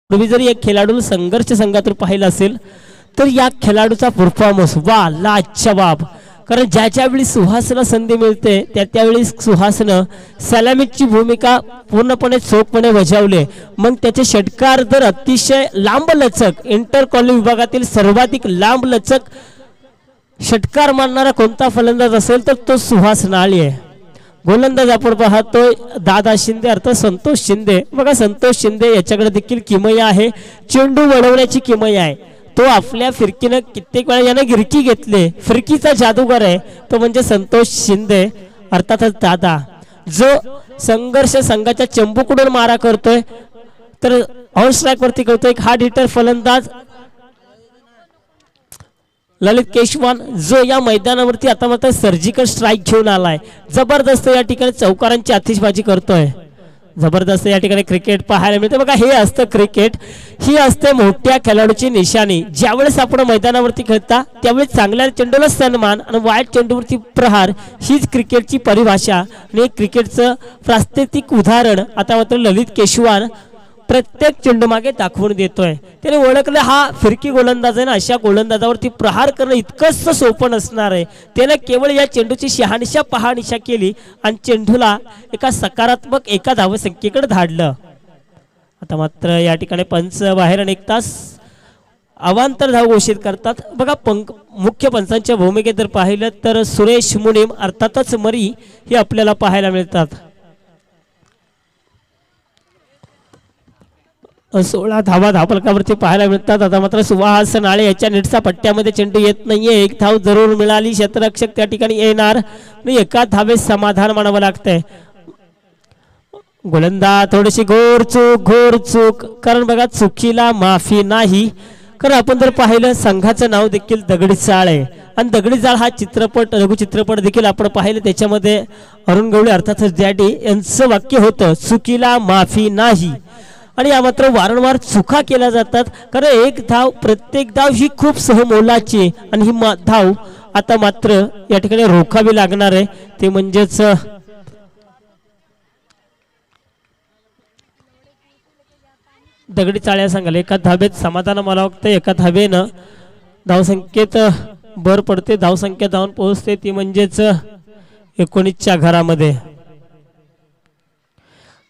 पूर्वी जरी एक खेळाडू संघर्ष संघातून पाहिला असेल तर या खेळाडूचा परफॉर्मन्स वा लाजवाब. कारण ज्या वेळी सुहासला संधी मिळते त्यावेळी सुहासनं सलामीची भूमिका पूर्णपणे चोखपणे बजावले. मग त्याचे षटकार तर अतिशय लांब लचक, इंटर कॉलनी विभागातील सर्वाधिक लांब लचक षटकार मारणारा कोणता फलंदाज असेल तर तो सुहास नाळी आहे. गोलंदाज आपण पाहतोय दादा शिंदे अर्थात संतोष शिंदे. बघा संतोष शिंदे याच्याकडे देखील किमया आहे, चेंडू वळवण्याची किमया आहे. तो आपल्या फिरकीनं कित्येक वेळा याने गिरकी घेतले, फिरकीचा जादूगार आहे तो म्हणजे संतोष शिंदे अर्थातच दादा, जो संघर्ष संघाच्या चेंडूकडून मारा करतोय तर ऑन स्ट्राईक वरती करतोय. एक हार्ड हिटर फलंदाज ललित केशवान जो या मैदानावरती आता मात्र सर्जिकल स्ट्राईक घेऊन आलाय. जबरदस्त या ठिकाणी चौकारांची आतिषबाजी करतोय. जबरदस्त या ठिकाणी क्रिकेट पाहायला मिळते. बघा हे असतं क्रिकेट, ही असते मोठ्या खेळाडूची निशाणी. ज्यावेळेस आपण मैदानावरती खेळता त्यावेळेस चांगल्या चेंडूला सन्मान आणि वाईट चेंडूवरती प्रहार, हीच क्रिकेटची परिभाषा आणि क्रिकेटचं प्रास्ताविक उदाहरण आता मात्र ललित केशवान प्रत्येक चेंडू मागे दाखवून देतोय. त्याने ओळखलं हा फिरकी गोलंदाज आहे ना, अशा गोलंदाजावरती प्रहार करणं इतकंच सोपं नसणार आहे. त्याने केवळ या चेंडूची शहानिशा पहानिशा केली आणि चेंडूला एका सकारात्मक एका धावसंख्येकडे धाडलं. आता मात्र या ठिकाणी पंच बाहेर आणि 1 तास अवांतर धाव घोषित करतात. बघा मुख्य पंचांच्या भूमिकेत जर पाहिलं तर सुरेश मुनीम अर्थातच मरी हे आपल्याला पाहायला मिळतात. 16 धावा धावफलकावरती पाहायला मिळतात. आता मात्र सुहास नाळे याच्या नेटचा पट्ट्यामध्ये चेंडू येत नाहीये. 1 धाव जरूर मिळाली, क्षेत्ररक्षक त्या ठिकाणी येणार आणि एका धावेत समाधान मानावं लागतंय. गोलंदाज थोडीशी घोर चूक, कारण बघा चुकीला माफी नाही. कारण आपण जर पाहिलं संघाचं नाव देखील दगडी चाळ आहे आणि दगडी चाळ हा चित्रपट लघुचित्रपट देखील आपण पाहिलं. त्याच्यामध्ये अरुण गवळी अर्थातच डॅडी यांचं वाक्य होतं चुकीला माफी नाही. आणि या मात्र वारंवार चुका केल्या जातात. कारण एक धाव, प्रत्येक धाव ही खूप सहमोलाची आणि ही धाव आता मात्र या ठिकाणी रोखावी लागणार आहे. ते म्हणजेच दगडी चाळ्या सांगाल एका धावेत समाधान मला वाटतं. एका धावेनं धावसंख्येत भर पडते, धावसंख्या धावून पोहोचते, ती म्हणजेच 19च्या घरामध्ये.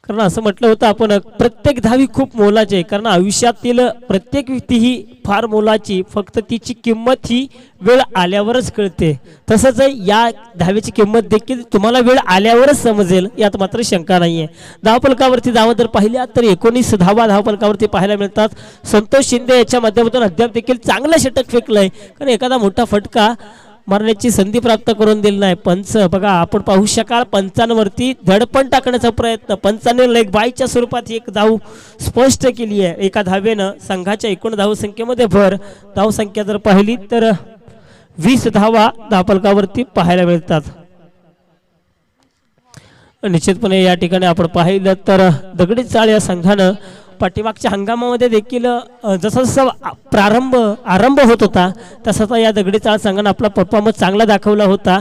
कारण असं म्हटलं होतं आपण प्रत्येक धावी खूप मोलाची आहे. कारण आयुष्यातील प्रत्येक व्यक्ती ही फार मोलाची, फक्त तिची किंमत ही वेळ आल्यावरच कळते. तसंच या धावेची किंमत देखील तुम्हाला वेळ आल्यावरच समजेल, यात मात्र शंका नाहीये. धावफलकावरती धावा जर पाहिल्या तर 19 धावा धावफलकावरती पाहायला मिळतात. संतोष शिंदे याच्या माध्यमातून अद्याप देखील चांगलं षटक फेकलंय, कारण एखादा मोठा फटका मारण्याची संधी प्राप्त करून दिली नाही. पंच बघा आपण पाहू शकाल पंचांवरती धडपण टाकण्याचा प्रयत्न, पंचाने लेग बायच्या स्वरूपात एक धाव स्पष्ट केली आहे. एका धावेनं संघाच्या एकूण धावसंख्येमध्ये भर. धावसंख्या जर पाहिली तर 20 धावा धावफलकावरती पाहायला मिळतात. निश्चितपणे या ठिकाणी आपण पाहिलं तर दगडी चाळ या संघानं पाठीमागच्या हंगामामध्ये देखील जसं जसं आरंभ होत होता तसा या दगडी चाळ संघानं आपला परफॉर्मन्स चांगला दाखवला होता.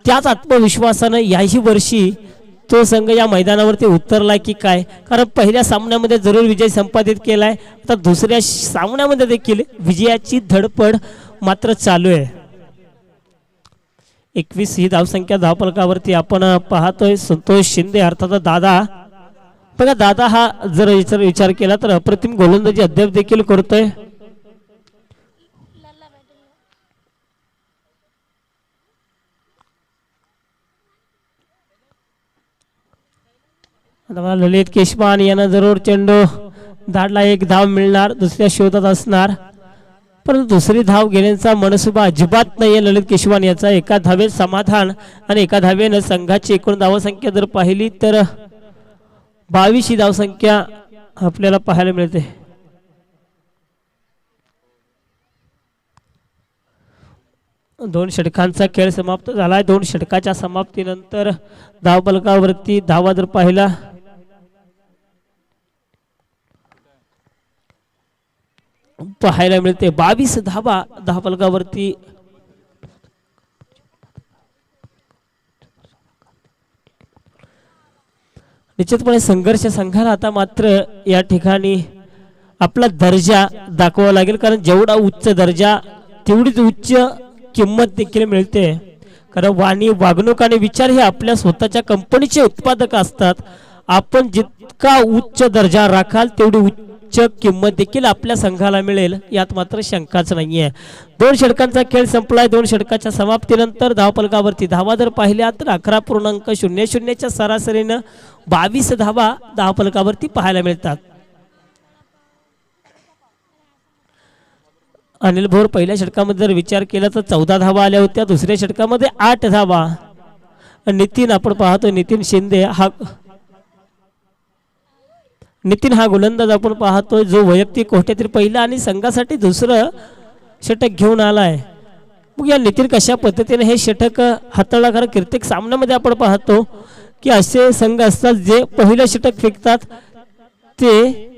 त्याच आत्मविश्वासानं याही वर्षी तो संघ या मैदानावरती उतरलाय की काय. कारण पहिल्या सामन्यामध्ये जरूर विजय संपादित केलाय, तर दुसऱ्या सामन्यामध्ये देखील विजयाची धडपड मात्र चालू आहे. 21 ही धावसंख्या धावफलकावरती आपण पाहतोय. संतोष शिंदे अर्थात दादा, बघा दादा हा जर विचार केला तर अप्रतिम गोलंदाजी अद्याप देखील करतोय. आता ललित केशवान यांना जरूर चेंडू धाडला, 1 धाव मिळणार, दुसऱ्या शोधात असणार, परंतु दुसरी धाव घेण्याचा मनसुबा अजिबात नाहीये ललित केशवान याचा. एका धावेत समाधान आणि एका धावेनं संघाची एकूण धावसंख्या जर पाहिली तर 22 ही धावसंख्या आपल्याला पाहायला मिळते. दोन षटकांचा खेळ समाप्त झालाय. 2 षटकाच्या समाप्तीनंतर धावफलकावरती धावा जर पाहिला पाहायला मिळते 22 धावा धावफलकावरती निश्चितपणे संघर्ष संघाला आता मात्र या ठिकाणी आपला दर्जा दाखवावा लागेल, कारण जेवढा उच्च दर्जा तेवढीच उच्च किंमत देखील मिळते. कारण वाणी, वागणूक आणि विचार हे आपल्या स्वतःच्या कंपनीचे उत्पादक असतात. आपण जितका उच्च दर्जा राखाल तेवढी उच्च किंमत देखील आपल्या संघाला मिळेल, यात मात्र शंकाच नाहीये. 2 षटकांचा खेळ संपलाय. 2 षटकाच्या समाप्तीनंतर धावफलकावरती धावा जर पाहिल्या तर 11.00 च्या सरासरीनं 22 धावा धावफलकावरती पाहायला मिळतात. अनिल भोर पहिल्या षटकामध्ये जर विचार केला तर 14 धावा आल्या होत्या. दुसऱ्या षटकामध्ये 8 धावा. नितीन आपण पाहतो, नितीन शिंदे हा गोलंदाज आपण पाहतोय जो वैयक्तिक कोट्यातील पहिला आणि संघासाठी दुसरं षटक घेऊन आलाय. मग या नितीन कशा पद्धतीने हे षटक हाताळला, कारण कित्येक सामन्यामध्ये आपण पाहतो की असे संघ असतात जे पहिलं षटक फेकतात ते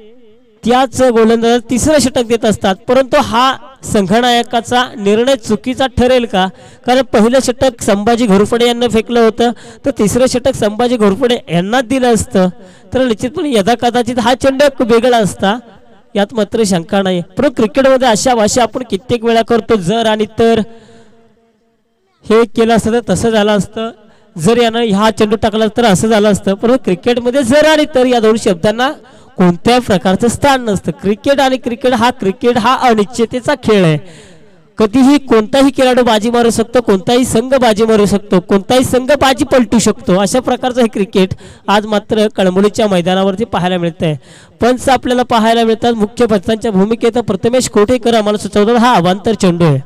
त्याच गोलंदाज तिसरं षटक देत असतात. परंतु हा संघनायकाचा निर्णय चुकीचा ठरेल का? कारण पहिलं षटक संभाजी घोरपडे यांना फेकलं होतं, तर तिसरं षटक संभाजी घोरपडे यांनाच दिलं असतं तर निश्चितपणे यदा कदाचित हा चेंडू वेगळा असता, यात मात्र शंका नाही. परंतु क्रिकेटमध्ये अशा भाषा आपण कित्येक वेळा करतो, जर आणि तर. हे केलं असतं तर तसं झालं असतं, जर यानं हा चेंडू टाकला तर असं झालं असतं. परंतु क्रिकेटमध्ये जर आणि तर या 2 शब्दांना कोणत्याही प्रकारचं स्थान नसतं. क्रिकेट हा अनिश्चिततेचा खेळ आहे. कधीही कोणताही खेळाडू बाजी मारू शकतो, कोणताही संघ बाजी मारू शकतो, कोणताही संघ बाजी पलटू शकतो. अशा प्रकारचं हे क्रिकेट आज मात्र कळंबोलीच्या मैदानावरती पाहायला मिळतंय. पंच आपल्याला पाहायला मिळतात. मुख्य पंचांच्या भूमिकेत प्रथमेश कोठेकर आम्हाला सुचवतात हा अवांतर चेंडू आहे.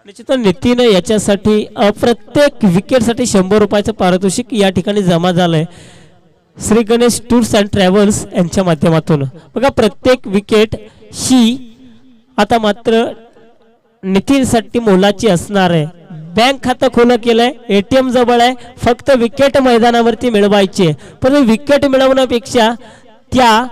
निश्चित नितीन याच्यासाठी प्रत्येक विकेटसाठी 100 रुपयाचं पारितोषिक या ठिकाणी जमा झालंय Shri Ganesh tours and travels यांच्या माध्यमातून. बघा प्रत्येक विकेट ही आता मात्र नितीनसाठी मोलाची असणार आहे. बँक खातं खुलं केलंय, ATM जवळ आहे, फक्त विकेट मैदानावरती मिळवायचे. पण विकेट मिळवण्यापेक्षा त्या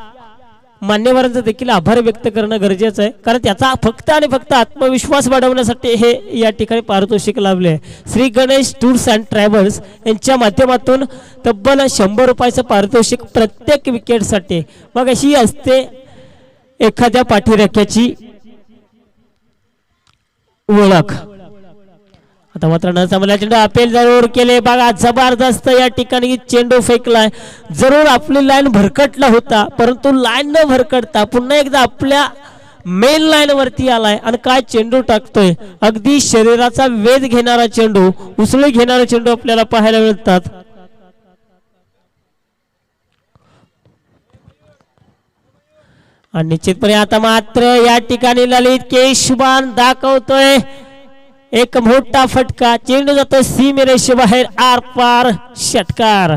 मान्यवरांचा देखील आभार व्यक्त करणं गरजेचं आहे, कारण त्याचा फक्त आणि फक्त आत्मविश्वास वाढवण्यासाठी हे या ठिकाणी पारितोषिक लावले. Shri Ganesh tours and travels यांच्या माध्यमातून तब्बल 100 रुपयाचं पारितोषिक प्रत्येक विकेटसाठी. मग अशी असते एखाद्या पाठीराख्याची ओळख. आता मात्र न चांगला चेंडू अपील जरूर केले. बघा जबरदस्त या ठिकाणी चेंडू फेकलाय. जरूर आपली लाईन भरकटला होता, परंतु लाईन न भरकटता पुन्हा एकदा आपल्या मेन लाईन वरती आलाय आणि काय चेंडू टाकतोय. अगदी शरीराचा वेध घेणारा चेंडू, उसळी घेणारा चेंडू आपल्याला पाहायला मिळतात. आणि निश्चितपणे आता मात्र या ठिकाणी ललित केशवान दाखवतोय एक मोठा फटका. चेंडू जातो सीमेरेषेबाहेर, आर पार षटकार.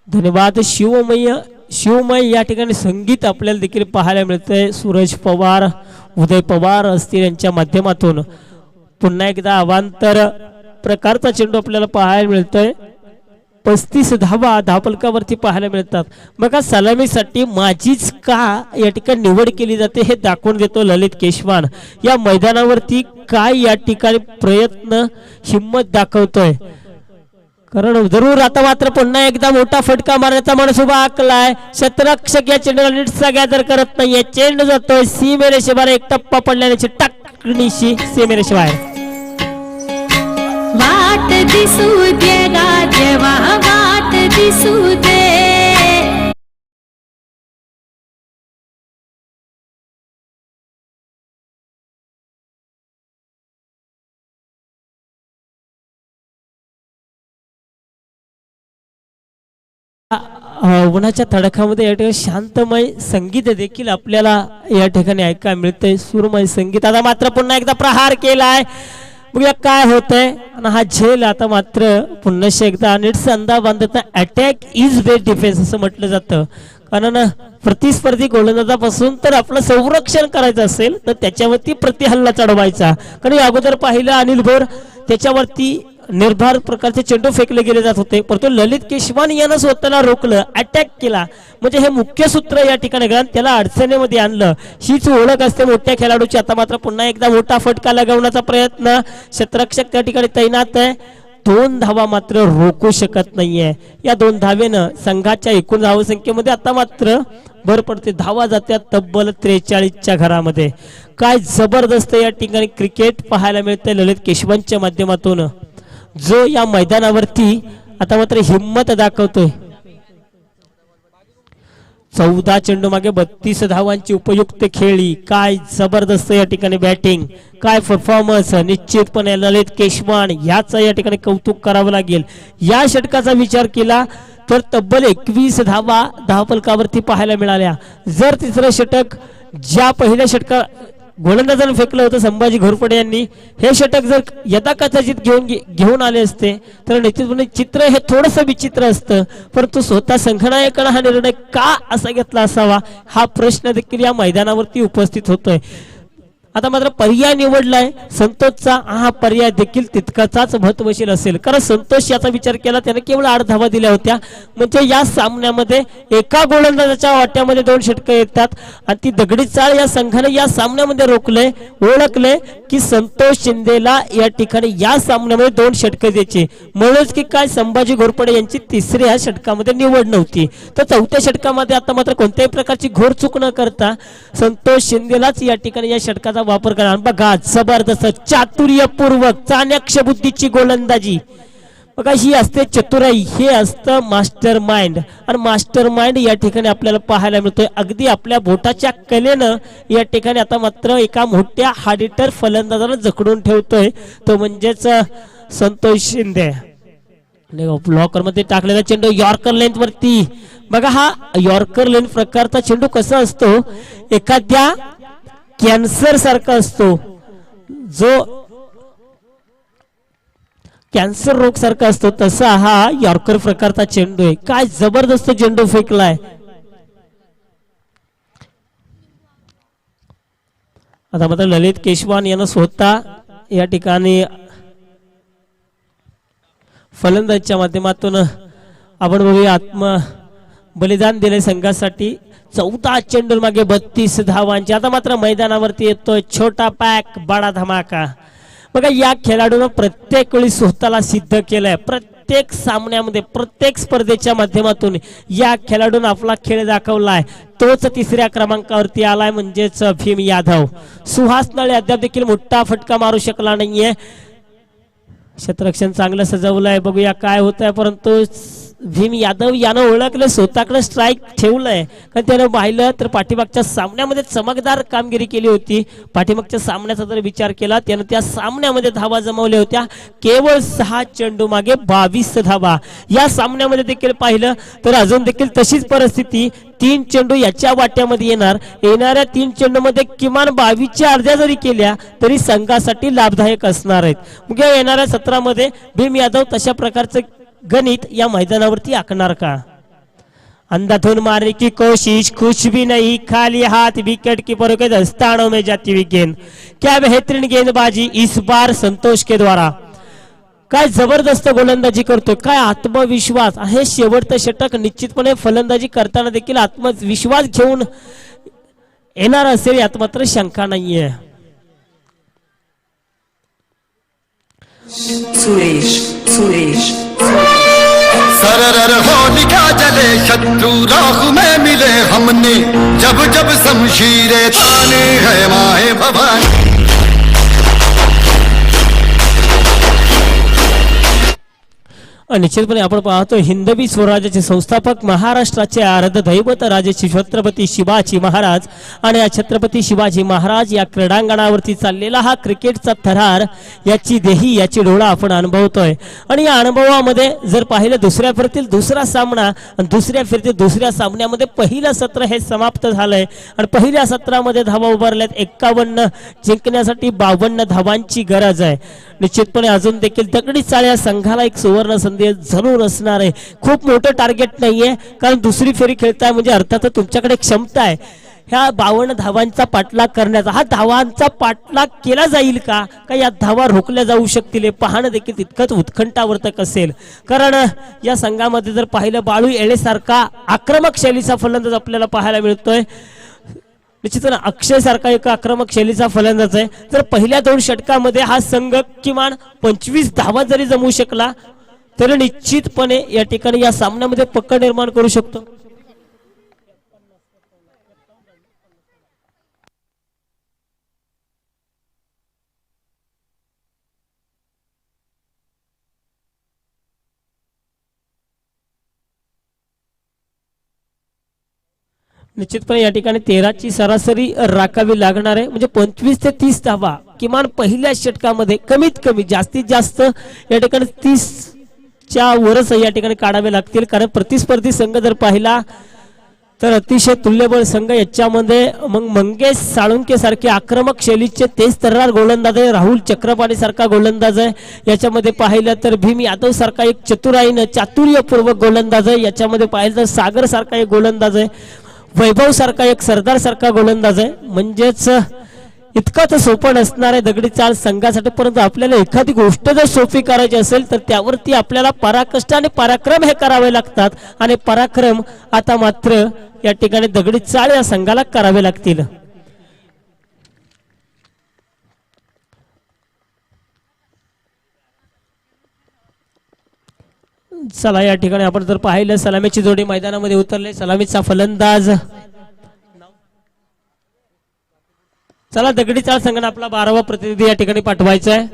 धन्यवाद शिवमय या ठिकाणी संगीत आपल्याला देखील पाहायला मिळतंय. सूरज पवार, उदय पवार असतील यांच्या माध्यमातून पुन्हा एकदा अवांतर प्रकारचा चेंडू आपल्याला पाहायला मिळतोय. 35 धावा धावफलकावरती पाहायला मिळतात. मग सलामीसाठी माझीच का या ठिकाणी निवड केली जाते हे दाखवून देतो ललित केशवान. या मैदानावरती काय या ठिकाणी प्रयत्न हिम्मत दाखवतोय, कारण जरूर आता मात्र पुन्हा एकदा मोठा फटका मारण्याचा माणूस उभा आखलाय. शतरक्षक या चेंडूला नीट सगळ्या करत नाहीये. चेंडू जातोय सीमेरेषेबाहेर, एक टप्पा पडल्याने टाकणीशी सीमेरेषेबाहेर. वाट दिसू दे गाजवा, वाट दिसू दे. उन्हाच्या तडाख्यामध्ये या ठिकाणी शांतमय संगीत देखील आपल्याला या ठिकाणी ऐकायला मिळतंय. सुरमय संगीत. आता मात्र पुन्हा एकदा प्रहार केलाय. बघूया काय होतंय. आणि हा झेल आता मात्र पुन्हा एकदा नीट अंदाज बांधता अटॅक इज बेस्ट डिफेन्स असं म्हटलं जातं. कारण प्रतिस्पर्धी गोलंदाजापासून तर आपलं संरक्षण करायचं असेल तर त्याच्यावरती प्रतिहल्ला चढवायचा. कारण अगोदर पाहिलं अनिल भोर त्याच्यावरती निर्धार प्रकारचे चेंडू फेकले गेले जात होते, परंतु ललित केशवान यानं स्वतःला रोखलं, अटॅक केला. म्हणजे हे मुख्य सूत्र या ठिकाणी कारण त्याला अडचणीमध्ये आणलं. हीच ओळख असते मोठ्या खेळाडूची. आता मात्र पुन्हा एकदा मोठा फटका लगावण्याचा प्रयत्न, क्षेत्ररक्षक त्या ठिकाणी तैनात आहे. 2 धावा मात्र रोखू शकत नाहीये. या 2 धावेनं संघाच्या एकूण धावसंख्येमध्ये आता मात्र भर पडते. धावा जात्या तब्बल 43च्या घरामध्ये. काय जबरदस्त या ठिकाणी क्रिकेट पाहायला मिळतंय ललित केशवांच्या माध्यमातून, जो या मैदानावरती आता मात्र हिम्मत दाखवतोय. 14 चेंडू मागे 32 धावांची उपयुक्त खेळी. काय जबरदस्त या ठिकाणी बॅटिंग, काय परफॉर्मन्स. निश्चितपणे ललित केशवान याचं या ठिकाणी कौतुक करावं लागेल. या षटकाचा विचार केला तर तब्बल 21 धावा धावफलकावरती पाहायला मिळाल्या. जर तिसरं षटक ज्या पहिल्या षटका गोलंदाजानं फेकलं होतं संभाजी घोरपडे यांनी, हे षटक जर यथाकथित घेऊन आले असते तर निश्चितपणे चित्र हे थोडंसं विचित्र असतं. परंतु स्वतः संघनायकानं हा निर्णय का असा घेतला असावा हा प्रश्न देखील या मैदानावरती उपस्थित होतोय. आता मात्र पर्याय निवडलाय संतोषचा. हा पर्याय देखील तितकाच महत्त्वशील असेल, कारण संतोष याचा विचार केला त्याने केवळ 8 धावा दिल्या होत्या. म्हणजे या सामन्यामध्ये एका गोलंदाजाच्या वाट्यामध्ये 2 षटकं येतात आणि ती दगडी चाळ या संघाने या सामन्यामध्ये रोखले, ओळखले की संतोष शिंदेला या ठिकाणी या सामन्यामध्ये 2 षटकं द्यायची. म्हणूनच की काय संभाजी घोरपडे यांची तिसऱ्या षटकामध्ये निवड नव्हती. तर 4थ्या षटकामध्ये आता मात्र कोणत्याही प्रकारची घोर चूक न करता संतोष शिंदेलाच या ठिकाणी या षटकाचा वापर करा. बघा जबरदस्त चातुर्यपूर्वक चाणक्य बुद्धीची गोलंदाजी. बघा ही असते चतुराई, हे असतं मास्टर माइंड. आणि मास्टर माइंड या ठिकाणी आपल्याला पाहायला मिळतोय. अगदी आपल्या बोटाच्या कलेनं या ठिकाणी आता मात्र एका मोठ्या हार्डिटर फलंदाजाला जखडून ठेवतोय, तो म्हणजेच संतोष शिंदे. ब्लॉकर मध्ये टाकलेला चेंडू यॉर्कर लेंथ वरती. बघा हा यॉर्कर लेंथ प्रकारचा चेंडू कसा असतो, एखाद्या कॅन्सर सारखा असतो, जो कॅन्सर रोग सारखा असतो, तसा हा यॉर्कर प्रकारचा चेंडू आहे. काय जबरदस्त चेंडू फेकलाय. आता मात्र ललित केशवान यानं स्वतः या ठिकाणी फलंदाजच्या माध्यमातून आपण बघूया आत्म बलिदान दिले संघासाठी. 14 चेंडू मागे 32 धावांचे. आता मात्र मैदानावरती येतोय छोटा पॅक बडा धमाका. बघा या खेळाडूनं प्रत्येक वेळी स्वतःला सिद्ध केलंय. प्रत्येक सामन्यामध्ये प्रत्येक स्पर्धेच्या माध्यमातून या खेळाडूनं आपला खेळ दाखवलाय. तोच 3ऱ्या क्रमांकावरती आलाय, म्हणजेच भीम यादव. सुहास नळे अद्याप देखील मोठा फटका मारू शकला नाहीये. क्षेत्ररक्षण चांगलं सजवलंय, बघूया काय होत आहे. परंतु भीम यादव यानं ओळखलं, स्वतःकडे स्ट्राईक ठेवलंय. कारण त्यानं पाहिलं तर पाठीमागच्या सामन्यामध्ये चमकदार कामगिरी केली होती. पाठीमागच्या सामन्याचा जर विचार केला त्यानं त्या सामन्यामध्ये धावा जमवल्या होत्या. केवळ 6 चेंडू मागे 22 धावा. या सामन्यामध्ये देखील पाहिलं तर अजून देखील तशीच परिस्थिती. 3 चेंडू याच्या वाट्यामध्ये येणाऱ्या 3 चेंडू मध्ये किमान 22च्या अर्ध्या जरी केल्या तरी संघासाठी लाभदायक असणार आहेत. मग येणाऱ्या सत्रामध्ये भीम यादव तशा प्रकारचं गणित या मैदानावरती आखणार का. अंधाधुन मारने की कोशिश, कुछ भी नहीं, खाली हाथ, विकेट कीपर के दस्तानों में जाती हुई गेंद. क्या बेहतरीन गेंदबाजी इस बार संतोष के द्वारा. काय जबरदस्त गोलंदाजी करतोय, काय आत्मविश्वास. हे शेवटचं षटक निश्चितपणे फलंदाजी करताना देखील आत्मविश्वास घेऊन येणार असेल यात मात्र शंका नाहीये. सुरेश सरर होलिका जले शत्रु राह में मिले हमने, जब जब शमशीरें ताने है माए भवानी. निश्चितपणे आपण पाहतो हिंदवी स्वराज्याचे संस्थापक महाराष्ट्राचे आराध्य दैवत राजे छत्रपती शिवाजी महाराज. आणि या छत्रपती शिवाजी महाराज या क्रीडांगणावरती चाललेला हा क्रिकेटचा थरार, याची देही याची डोळा आपण अनुभवतोय. आणि या अनुभवामध्ये जर पाहिलं दुसऱ्या फेरीतील दुसरा सामना आणि दुसऱ्या फेरीतील दुसऱ्या सामन्यामध्ये पहिलं सत्र हे समाप्त झालंय. आणि पहिल्या सत्रामध्ये धावा उभारल्यात 51, जिंकण्यासाठी 52 धावांची गरज आहे. निश्चितपणे अजून देखील दगडी चाळ संघाला एक सुवर्ण संधी जरूर असणार आहे. खूप मोठं टार्गेट नाहीये, कारण दुसरी फेरी खेळताय म्हणजे अर्थात तुमच्याकडे क्षमता आहे. ह्या 52 धावांचा पाठलाग करण्याचा, हा धावांचा पाठलाग केला जाईल का या धावा रोखल्या जाऊ शकतील हे पाहणं देखील तितकंच उत्कंठावर्धक असेल. कारण या संघामध्ये जर पाहिलं बाळू येळेसारखा आक्रमक शैलीचा फलंदाज आपल्याला पाहायला मिळतोय. निश्चितच अक्षय सारखा एक आक्रमक शैलीचा फलंदाज आहे. जर पहिल्या 2 षटकामध्ये हा संघ किमान 25 धावा जरी जमवू शकला तर निश्चितपणे या ठिकाणी या सामन्यामध्ये पकड निर्माण करू शकतो. निश्चितपणे या ठिकाणी 13ची सरासरी राखावी लागणार आहे. म्हणजे 25 ते 30 धावा किमान पहिल्या षटकामध्ये कमीत कमी, जास्तीत जास्त या ठिकाणी 30च्या वरच या ठिकाणी काढावे लागतील. कारण प्रतिस्पर्धी संघ जर पाहिला तर अतिशय तुल्यबळ संघ, याच्यामध्ये मग मंगेश साळुंके सारखे आक्रमक शैलीचे तेज तर्रार गोलंदाज आहे, राहुल चक्रपाणी सारखा गोलंदाज आहे, याच्यामध्ये पाहिलं तर भीम यादव सारखा एक चतुराईनं चातुर्यपूर्वक गोलंदाज आहे, याच्यामध्ये पाहिलं तर सागर सारखा एक गोलंदाज आहे, वैभव सारखा एक सरदार सारखा गोलंदाज आहे. म्हणजेच इतका तर सोपं नसणार आहे दगडी चाळ संघासाठी. परंतु आपल्याला एखादी गोष्ट जर सोपी करायची असेल तर त्यावरती आपल्याला पराकष्ट आणि पराक्रम हे करावे लागतात. आणि पराक्रम आता मात्र या ठिकाणी दगडी चाळ या संघाला करावे लागतील. चला या ठिकाणी आपण जर पाहिलं सलामीची जोडी मैदानामध्ये उतरले. सलामीचा फलंदाज, चला दगडी चाळ संघाने आपला 12वा प्रतिनिधी या ठिकाणी पाठवायचा आहे.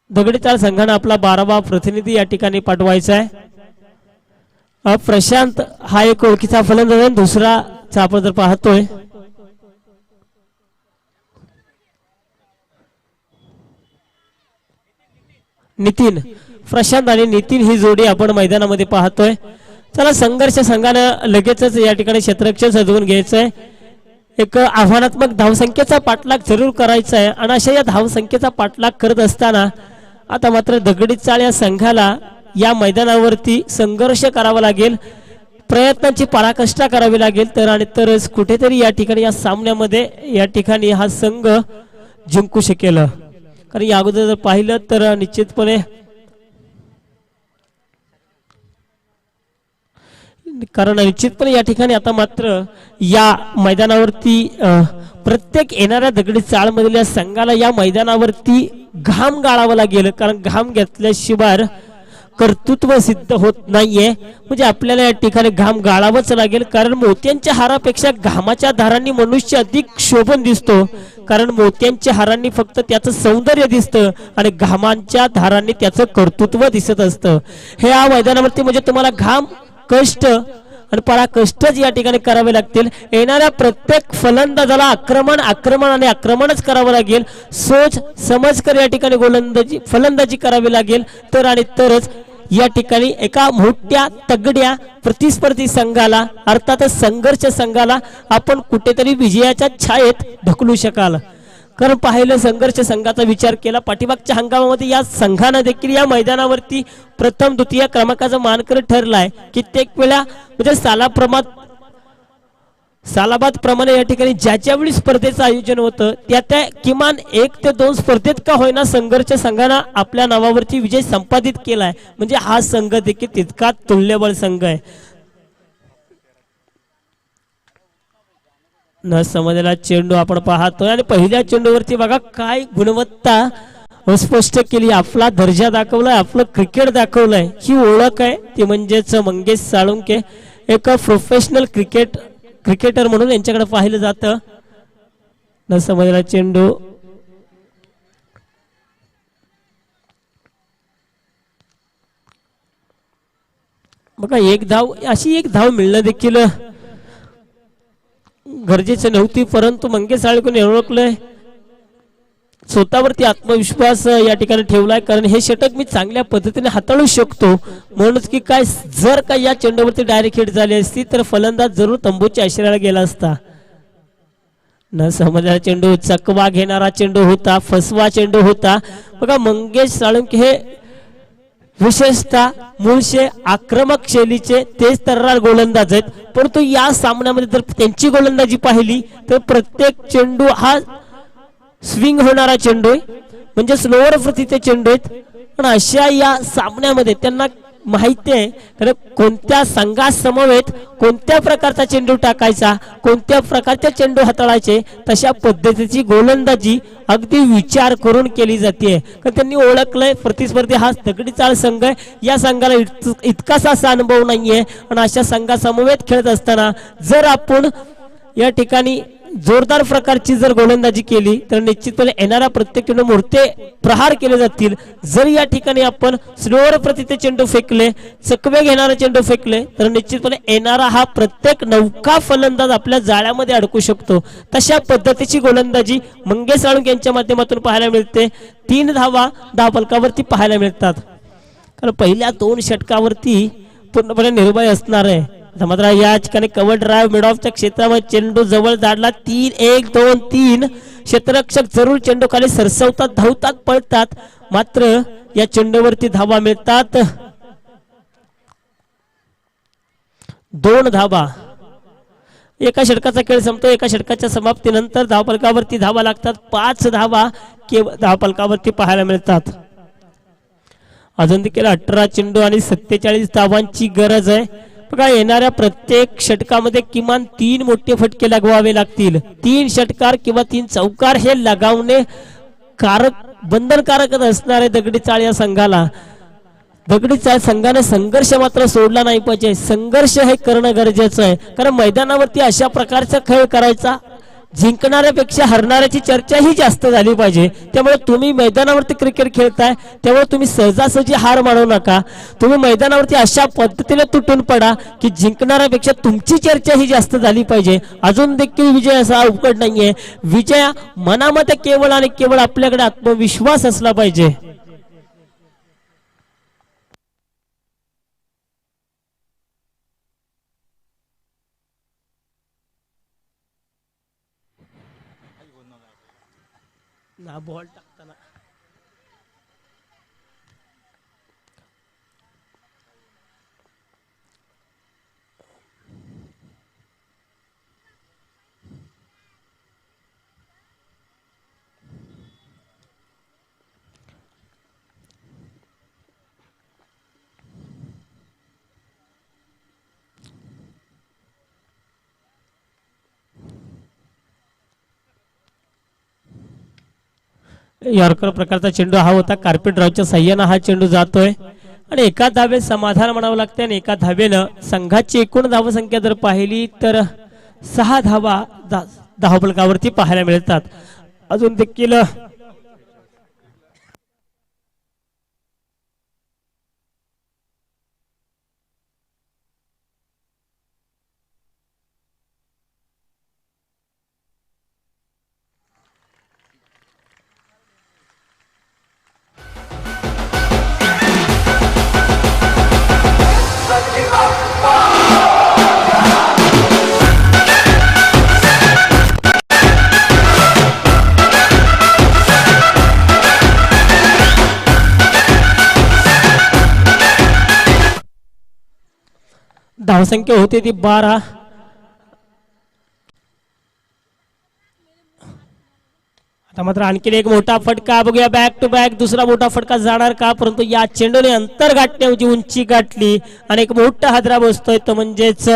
दगडी चाळ संघाने आपला 12वा प्रतिनिधी या ठिकाणी पाठवायचा आहे. प्रशांत हा एक ओळखीचा फलंदाज आहे. दुसरा आपण जर पाहतोय नितीन, प्रशांत आणि नितीन ही जोडी आपण मैदानामध्ये पाहतोय. चला संघर्ष संघानं लगेचच या ठिकाणी क्षेत्ररक्षण सजवून घ्यायचंय. एक आव्हानात्मक धावसंख्येचा पाठलाग जरूर करायचा आहे. आणि अशा या धावसंख्येचा पाठलाग करत असताना आता मात्र दगडी चाळ या संघाला या मैदानावरती संघर्ष करावा लागेल, प्रयत्नांची पराकाष्ठा करावी लागेल. तर आणि तरच कुठेतरी या ठिकाणी या सामन्यामध्ये या ठिकाणी हा संघ जिंकू शकेल. कारण या अगोदर जर पाहिलं तर निश्चितपणे या ठिकाणी आता मात्र या मैदानावरती प्रत्येक येणाऱ्या दगडी चाळमधल्या संघाला या मैदानावरती घाम गाळावा लागेल. कारण घाम घेतल्याशिवाय कर्तृत्व सिद्ध होत नाहीये. म्हणजे आपल्याला या ठिकाणी घाम गाळावाच लागेल. कारण मोत्यांच्या हारापेक्षा घामाच्या धारांनी मनुष्य अधिक शोभून दिसतो. कारण मोत्यांच्या हारांनी फक्त त्याचं सौंदर्य दिसतं आणि घामांच्या धारांनी त्याचं कर्तृत्व दिसत असतं. हे या मैदानावरती म्हणजे तुम्हाला घाम, कष्ट आणि पराकष्टच या ठिकाणी करावे लागतील. येणाऱ्या प्रत्येक फलंदाजाला आक्रमणच करावं लागेल. सोच समज कर या ठिकाणी फलंदाजी करावी लागेल. तर आणि तरच या ठिकाणी एका मोठ्या तगड्या प्रतिस्पर्धी संघाला अर्थातच संघर्ष संघाला आपण कुठेतरी विजयाच्या छायेत ढकलू शकाल. कारण पाहिलं संघर्ष संघाचा विचार केला पाठीमागच्या हंगामामध्ये या संघानं देखील या मैदानावरती प्रथम द्वितीय क्रमांकाचा मानकरी ठरलाय. कित्येक वेळा म्हणजे सालाबाद प्रमाणे या ठिकाणी ज्या वेळी स्पर्धेचं आयोजन होतं त्या किमान 1 ते 2 स्पर्धेत का होईना संघर्ष संघानं आपल्या नावावरती विजय संपादित केलाय. म्हणजे हा संघ देखील तितका तुल्यबळ संघ आहे. न समजलेला चेंडू आपण पाहतोय आणि पहिल्या चेंडूवरती बघा काय गुणवत्ता स्पष्ट केली, आपला दर्जा दाखवलाय, आपलं क्रिकेट दाखवलंय. ही ओळख आहे ती म्हणजेच मंगेश साळुंके, एक प्रोफेशनल क्रिकेटर म्हणून यांच्याकडे पाहिलं जातं. न समजलेला चेंडू बघा अशी एक धाव मिळणं देखील गरजेचं नव्हती. परंतु मंगेश साळुंकेने ओळखलंय, स्वतःवरती आत्मविश्वास या ठिकाणी ठेवलाय. कारण हे षटक मी चांगल्या पद्धतीने हाताळू शकतो. म्हणूनच की काय जर का या चेंडूवरती डायरेक्ट हिट झाली असती तर फलंदाज जरूर तंबूच्या आश्रयाला गेला असता. न समजलेला चेंडू चकवा घेणारा चेंडू होता, फसवा चेंडू होता. बघा मंगेश साळुंके हे विशेषतः मूळचे आक्रमक शैलीचे तेज तर्रार गोलंदाज आहेत, परंतु या सामन्यामध्ये जर त्यांची गोलंदाजी पाहिली तर प्रत्येक चेंडू हा स्विंग होणारा चेंडू आहे, म्हणजे स्लोअर प्रतीचे चेंडू आहेत. पण अशा या सामन्यामध्ये त्यांना माहिती आहे कारण कोणत्या संघासमवेत कोणत्या प्रकारचा चेंडू टाकायचा, कोणत्या प्रकारचे चेंडू हाताळायचे, तशा पद्धतीची गोलंदाजी अगदी विचार करून केली जाते. कारण त्यांनी ओळखलंय प्रतिस्पर्धी हा दगडी चाळ संघ आहे, या संघाला इतकासा असा अनुभव नाहीये. आणि अशा संघासमवेत खेळत असताना जर आपण या ठिकाणी जोरदार प्रकारची जर गोलंदाजी केली तर निश्चितपणे येणारा प्रत्येक चेंडू मोठे प्रहार केले जातील. जर या ठिकाणी आपण स्लोअर प्रतीचे चेंडू फेकले, चकवे घेणारे चेंडू फेकले तर निश्चितपणे येणारा हा प्रत्येक नौका फलंदाज आपल्या जाळ्यामध्ये अडकू शकतो. तशा पद्धतीची गोलंदाजी मंगेश साळुंखे यांच्या माध्यमातून पाहायला मिळते. 3 धावा धावफलकावरती पाहायला मिळतात. कारण पहिल्या 2 षटकावरती पूर्णपणे निर्भय असणार आहे. मात्र या ठिकाणी कव्हर ड्राईव्ह मिड ऑफच्या क्षेत्रामध्ये चेंडू जवळ जाडला. 3-1-2-3 क्षेत्ररक्षक जरूर चेंडू खाली सरसवतात, धावतात, पळतात, मात्र या चेंडूवरती धावा मिळतात 2 धावा. एका षटकाचा खेळ संपतो. एका षटकाच्या समाप्तीनंतर धावफलकावरती धावा लागतात. 5 धावा केवळ धावफलकावरती पाहायला मिळतात. अजून देखील 18 चेंडू आणि 47 धावांची गरज आहे. बघा येणाऱ्या प्रत्येक षटकामध्ये किमान 3 मोठे फटके लगवावे लागतील. 3 षटकार किंवा 3 चौकार हे लगावणे बंधनकारक असणार आहे दगडी चाळ या संघाला. दगडी चाळ संघाने संघर्ष मात्र सोडला नाही पाहिजे. संघर्ष हे करणं गरजेचं आहे. कारण मैदानावरती अशा प्रकारचा खेळ करायचा जिंकणाऱ्यापेक्षा हरणाऱ्याची चर्चा ही जास्त झाली पाहिजे. त्यामुळे तुम्ही मैदानावरती क्रिकेट खेळताय त्यामुळे तुम्ही सहजासहजी हार मानू नका. तुम्ही मैदानावरती अशा पद्धतीने तुटून पडा की जिंकणाऱ्यापेक्षा तुमची चर्चा ही जास्त झाली पाहिजे. अजून देखील विजय असा अवघड नाहीये. विजय मनामध्ये केवळ आणि केवळ आपल्याकडे आत्मविश्वास असला पाहिजे. ना बॉल टाकताना यॉर्कर प्रकारचा चेंडू हा होता. कार्पेट ड्राईव्हच्या साह्याने हा चेंडू जातोय आणि एका धावेत समाधान म्हणावं लागते. आणि एका धावेनं संघाची एकूण धावसंख्या जर पाहिली तर 6 धावा धावफलकावरती पाहायला मिळतात. अजून देखील धावसंख्या होती ती 12. आता मात्र आणखी एक मोठा फटका बघूया. बॅक टू बॅक दुसरा मोठा फटका जाणार का, परंतु या चेंडूने अंतर गाठण्याची उंची गाठली आणि एक मोठा हादरा बसतोय तो म्हणजेच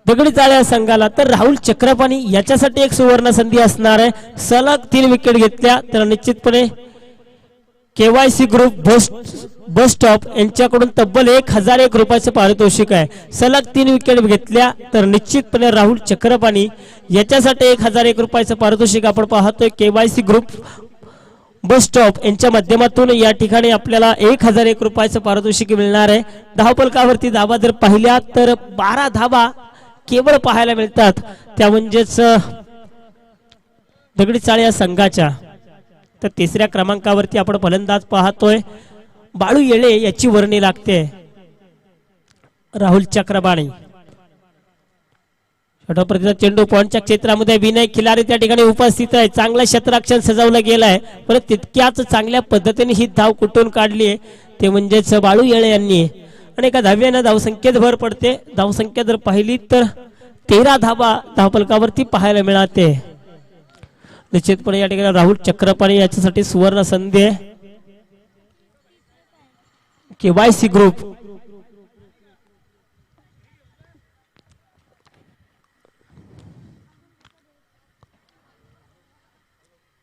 दगडी चाळ या संघाला. तर राहुल चक्रपाणी याच्यासाठी एक सुवर्ण संधी असणार आहे. सलग 3 विकेट घेतल्या तर निश्चितपणे केवायसी ग्रुप बस स्टॉप यांच्याकडून तब्बल 1001 रुपयाचं पारितोषिक आहे. सलग 3 विकेट घेतल्या तर निश्चितपणे राहुल चक्रपाणी याच्यासाठी 1001 रुपयाचं पारितोषिक आपण पाहतोय. केवायसी ग्रुप बस स्टॉप यांच्या माध्यमातून या ठिकाणी आपल्याला 1001 रुपयाचं पारितोषिक मिळणार आहे. धावफलकावरती धावा जर पाहिल्या तर 12 धावा केवळ पाहायला मिळतात. त्या म्हणजेच दगडी चाळ या संघाच्या. तर 3ऱ्या क्रमांकावरती आपण फलंदाज पाहतोय. बाळू येळे याची वर्णी लागते. राहुल चक्रपाणी छोटा प्रतीचा चेंडू पॉइंटच्या क्षेत्रामध्ये विनय खिलारी त्या ठिकाणी उपस्थित आहे. चांगलं क्षेत्ररक्षण सजवलं गेलंय पण तितक्याच चांगल्या पद्धतीने ही धाव कुठून काढली आहे ते म्हणजेच बाळू येळे यांनी आणि एका धाव्यानं धावसंख्येत भर पडते. धावसंख्या जर पाहिली तर 13 धावा धावफलकावरती पाहायला मिळते. निश्चितपणे या ठिकाणी राहुल चक्रपाणी याच्यासाठी सुवर्ण संधी आहे. KYC ग्रुप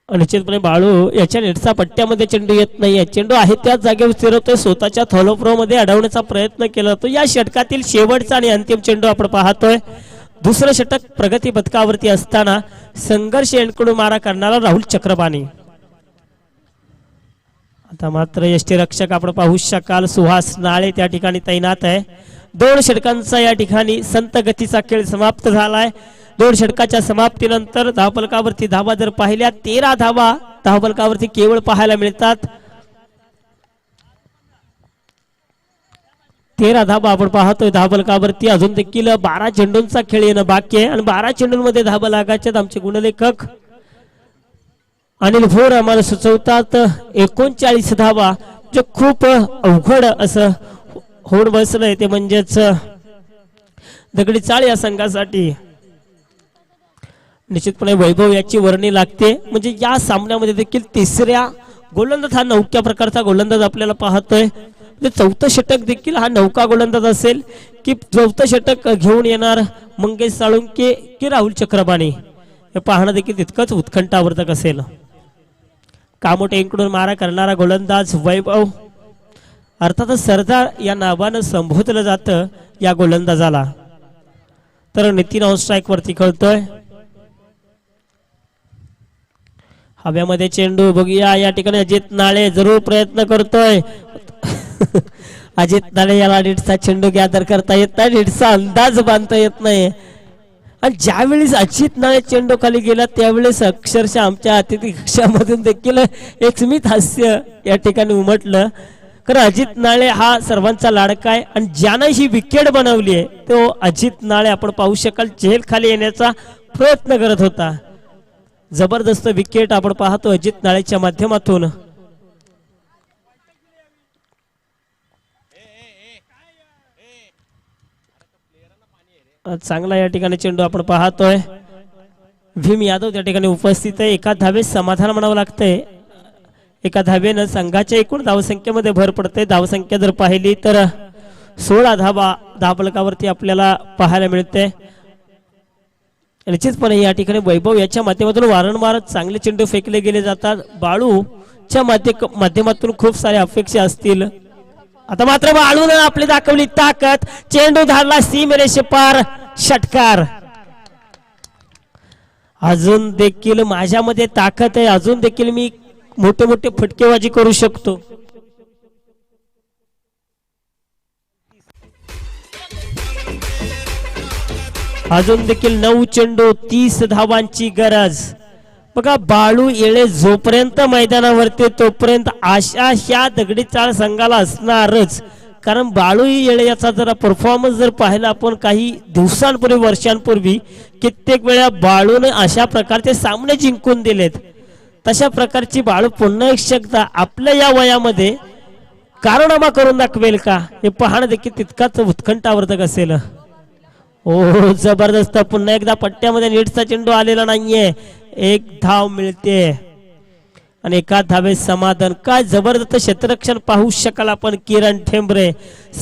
निश्चितपणे बाळू याच्या नेटचा पट्ट्यामध्ये चेंडू येत नाहीये. चेंडू आहे त्याच जागेवर स्थिरवतोय. स्वतःच्या थॉलोप्रो मध्ये अडवण्याचा प्रयत्न केला जातो. या षटकातील शेवटचा आणि अंतिम चेंडू आपण पाहतोय. दुसरं षटक प्रगती पथकावरती असताना संघर्ष एंडकडून मारा करणारा राहुल चक्रपाणी. आता मात्र यष्टीरक्षक आपण पाहू शकाल सुहास नाळे त्या ठिकाणी तैनात आहे. 2 षटकांचा या ठिकाणी संत गतीचा खेळ समाप्त झालाय. 2 षटकाच्या समाप्तीनंतर धावफलकावरती धावा जर पाहिल्या 13 धावा धावफलकावरती केवळ पाहायला मिळतात. 13 धावा आपण पाहतोय धावफलकावरती. अजून देखील 12 चेंडूंचा खेळ येणं बाकी आहे आणि 12 चेंडूंमध्ये धावा लागायच्यात. आमचे गुणलेखक अनिल भोर आम्हाला सुचवतात 39 धावा, जे खूप अवघड असं होऊन बसलंय. ते म्हणजेच दगडी चाळ या संघासाठी निश्चितपणे वैभव याची वर्णी लागते. म्हणजे या सामन्यामध्ये देखील तिसऱ्या गोलंदाज हा नौक्या प्रकारचा गोलंदाज आपल्याला पाहतोय. म्हणजे 4थं षटक देखील हा नौका गोलंदाज असेल की 4थं षटक घेऊन येणार मंगेश साळुंके की राहुल चक्रपाणी हे पाहणं देखील तितकंच उत्कंठावर्धक असेल. कामोटे यांकडून मारा करणारा गोलंदाज वैभव, अर्थातच सरदार या नावानं संबोधलं जातं या गोलंदाजाला. तर नितीन ऑन स्ट्राईक वरती खेळतोय. हव्यामध्ये चेंडू बघूया. या ठिकाणी अजित नाळे जरूर प्रयत्न करतोय. अजित नाळे याला नीटचा चेंडू गॅदर करता येत नाही, नीटचा अंदाज बांधता येत नाही. आणि ज्यावेळेस अजित नाळे चेंडू खाली गेला त्यावेळेस अक्षरशः आमच्या अतिथी कक्षामधून देखील एक स्मित हास्य या ठिकाणी उमटलं. कारण अजित नाळे हा सर्वांचा लाडका आहे आणि ज्यानं ही विकेट बनवली आहे तो अजित नाळे आपण पाहू शकाल जेल खाली येण्याचा प्रयत्न करत होता. जबरदस्त विकेट आपण पाहतो अजित नाळेच्या माध्यमातून. चांगला या ठिकाणी चेंडू आपण पाहतोय. भीम यादव त्या ठिकाणी उपस्थित आहे. एका धावेत समाधान म्हणावं लागतंय. एका धावेनं संघाच्या एकूण धावसंख्येमध्ये भर पडते. धावसंख्या जर पाहिली तर 16 धावा धावफलकावरती आपल्याला पाहायला मिळते. निश्चितपणे या ठिकाणी वैभव याच्या माध्यमातून वारंवार चांगले चेंडू फेकले गेले जातात. बाळूच्या माध्यमातून खूप साऱ्या अपेक्षा असतील. आता मात्र बाळूने आपली दाखवली ताकद. चेंडू धारला सीमेरेषे पार, षटकार. अजून देखील माझ्यामध्ये ताकद आहे, अजून देखील मी मोठे मोठे फटकेबाजी करू शकतो. अजून देखील 9 चेंडू 30 धावांची गरज. बघा बाळू येळे जोपर्यंत मैदानावरती तोपर्यंत आशा ह्या दगडी चाळ संघाला असणारच. कारण बाळू येळे याचा जरा परफॉर्मन्स जर पाहिला आपण काही दिवसांपूर्वी वर्षांपूर्वी कित्येक वेळा बाळूने अशा प्रकारचे सामने जिंकून दिलेत. तशा प्रकारची बाळू पुन्हा एकदा आपल्या या वयामध्ये कारनामा करून दाखवेल का हे पाहणं देखील तितकाच उत्कंठावर्धक असेल. ओ जबरदस्त. पुन्हा एकदा पट्ट्यामध्ये नीटचा चेंडू आलेला नाहीये. 1 धाव मिळते आणि एका धावेत समाधान. काय जबरदस्त क्षेत्ररक्षण पाहू शकाल आपण. किरण ठेंबरे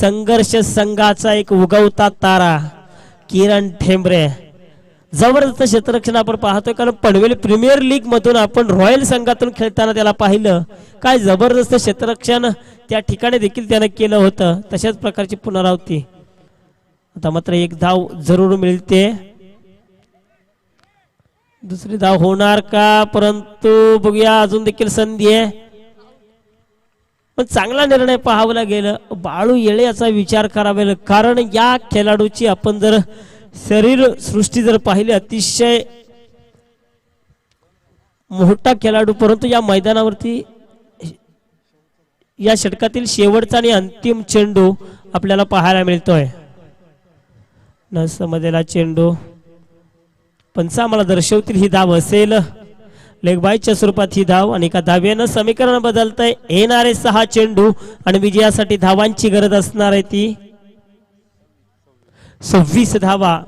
संघर्ष संघाचा एक उगवता तारा किरण ठेंबरे. जबरदस्त क्षेत्ररक्षण आपण पाहतोय. कारण पनवेल प्रीमियर लीग मधून आपण रॉयल संघातून खेळताना त्याला पाहिलं. काय जबरदस्त क्षेत्ररक्षण त्या ठिकाणी देखील त्यानं केलं होतं. तशाच प्रकारची पुनरावृत्ती. आता मात्र 1 धाव जरूर मिळते. दुसरी धाव होणार का, परंतु बघूया अजून देखील संधी आहे. पण चांगला निर्णय पाहावला गेलं. बाळू येळे याचा विचार करावा लागेल. कारण या खेळाडूची आपण जर शरीर सृष्टी जर पाहिली अतिशय मोठा खेळाडू, परंतु या मैदानावरती या षटकातील शेवटचा आणि अंतिम चेंडू आपल्याला पाहायला मिळतोय. नसमधला चेंडू पंच आम्हाला दर्शवतील ही धाव असेल. लेग बायच्या स्वरूपात ही धाव आणि एका धाव्यानं समीकरण बदलतंय. येणारे 6 चेंडू आणि विजयासाठी धावांची गरज असणार आहे ती 26 धावा.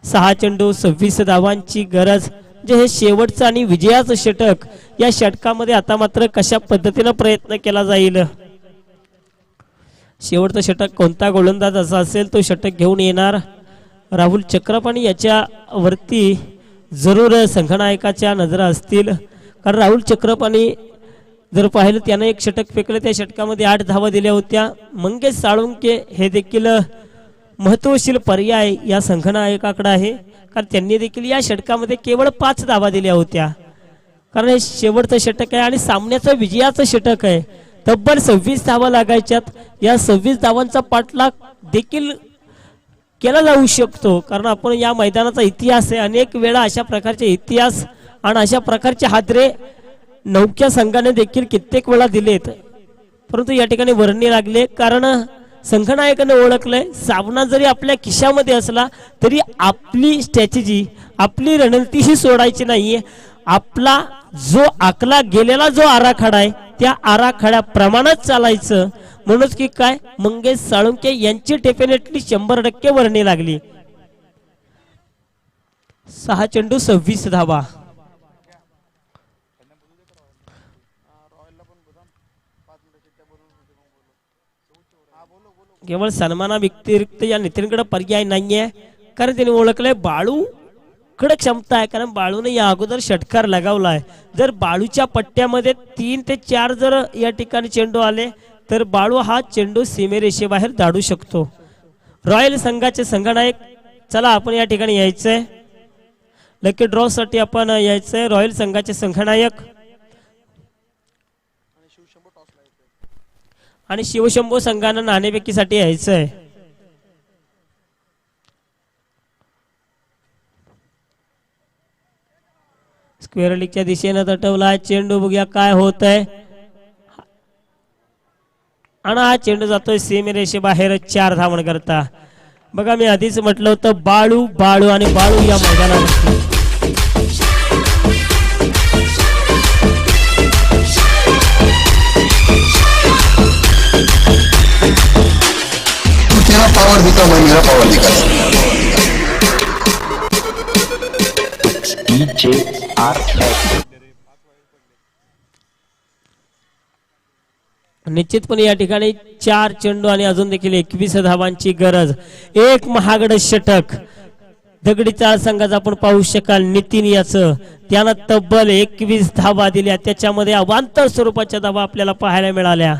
6 चेंडू 26 धावांची गरज. जे हे शेवटचं आणि विजयाचं षटक. या षटकामध्ये आता मात्र कशा पद्धतीनं प्रयत्न केला जाईल. शेवटचं षटक कोणता गोलंदाज असा असेल तो षटक घेऊन येणार. राहुल चक्रपाणी याच्या वरती जरूर संघनायकाच्या नजरा असतील. कारण राहुल चक्रपाणी जर पाहिलं त्यानं एक षटक फेकलं. त्या षटकामध्ये 8 धावा दिल्या होत्या. मंगेश साळुंके हे देखील महत्वशील पर्याय या संघनायकाकडे आहे. कारण त्यांनी देखील या षटकामध्ये केवळ 5 धावा दिल्या होत्या. कारण हे शेवटचं षटक आहे आणि सामन्याचं विजयाचं षटक आहे. तब्बल 26 धावा लागायच्यात. या 26 धावांचा पाठलाग देखील केला जाऊ शकतो. कारण आपण या मैदानाचा इतिहास आहे. अनेक वेळा अशा प्रकारचे इतिहास आणि अशा प्रकारचे हादरे नौक्या संघाने देखील कित्येक वेळा दिलेत. परंतु या ठिकाणी वर्णी लागले. कारण संघनायकाने ओळखलंय सामना जरी आपल्या खिशामध्ये असला तरी आपली स्ट्रॅटेजी आपली रणनीती ही सोडायची नाहीये. आपला जो आखला गेलेला जो आराखडा आहे त्या आराखड्याप्रमाणेच चालायचं. म्हणूनच की काय मंगेश साळुंके यांची डेफिनेटली 100% वर्णी लागली. 6 चेंडू 26 धावा. केवळ सन्माना व्यतिरिक्त या नितीनकडे पर्याय नाहीये. कारण त्यांनी ओळखलंय बाळू कडे क्षमता आहे. कारण बाळूने या अगोदर षटकार लगावलाय. जर बाळूच्या पट्ट्यामध्ये 3 ते 4 जर या ठिकाणी चेंडू आले तर बाळू हा चेंडू सीमेरेषेबाहेर धाडू शकतो. रॉयल संघाचे संघनायक चला आपण या ठिकाणी यायचंय. लकी ड्रॉ साठी आपण यायचंय. रॉयल संघाचे संघनायक आणि शिवशंभू संघानं नाणेफेकीसाठी यायचंय. स्क्वेअर लीगच्या दिशेनं तटवला चेंडू. बघूया काय होत आहे. आणि हा चेंडू जातोय सीमेरेषे बाहेर 4 धावण करता. बघा मी आधीच म्हटलं होतं बाळू बाळू आणि बाळू या मैदानात तेरा पावर दिखा मैं मेरा पावर दिखा. निश्चितपणे या ठिकाणी 4 चेंडू आणि अजून देखील 21 धावांची गरज. एक महागड षटक दगडी चाळ संघाचा आपण पाहू शकाल नितीन याचं. त्यानं तब्बल 21 धावा दिल्या. त्याच्यामध्ये अवांतर स्वरूपाच्या धावा आपल्याला पाहायला मिळाल्या.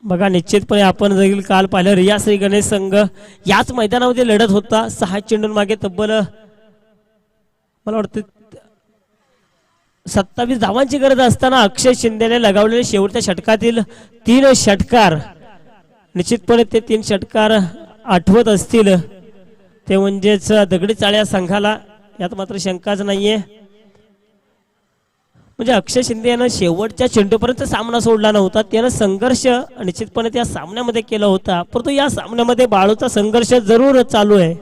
बघा निश्चितपणे आपण देखील काल पाहिलं रिया श्री गणेश संघ याच मैदानामध्ये लढत होता. 6 चेंडून मागे तब्बल मला वाटतं 27 धावांची गरज असताना अक्षय शिंदेने लगावलेले शेवटच्या षटकातील 3 षटकार निश्चितपणे ते 3 षटकार आठवत असतील. ते म्हणजेच दगडी चाळ्या संघाला यात मात्र शंकाच नाहीये. म्हणजे अक्षय शिंदे यानं शेवटच्या चेंडूपर्यंत सामना सोडला नव्हता. त्यानं संघर्ष निश्चितपणे त्या सामन्यामध्ये केला होता. परंतु या सामन्यामध्ये बाळूचा संघर्ष जरूर चालू आहे.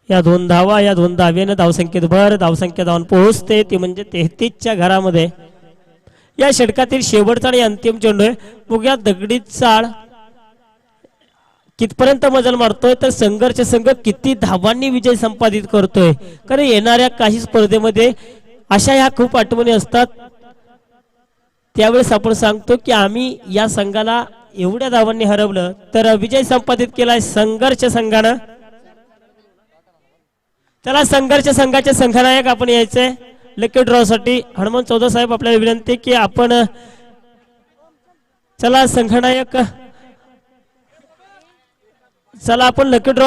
या 2 धावा या 2 धाव्यानं धावसंख्येत भर. धावसंख्या धावून पोहोचते ती म्हणजे 33च्या घरामध्ये. या षटकातील शेवटचा आणि अंतिम चेंडू आहे. बघूया दगडी चाळ कितपर्यंत मजल मारतोय तर संघर्ष संघ किती धावांनी विजय संपादित करतोय. कारण येणाऱ्या काही स्पर्धेमध्ये अशा ह्या खूप आठवणी असतात. त्यावेळेस आपण सांगतो की आम्ही या संघाला एवढ्या धावांनी हरवलं तर विजय संपादित केलाय संघर्ष संघानं. त्याला संघर्ष संघाचे संघनायक आपण यायचंय. लकी ड्रॉ साठी हनुमान चौधरी साहेब आपल्याला विनंती की आपण चला संघनायक चला आपण लकी ड्रॉ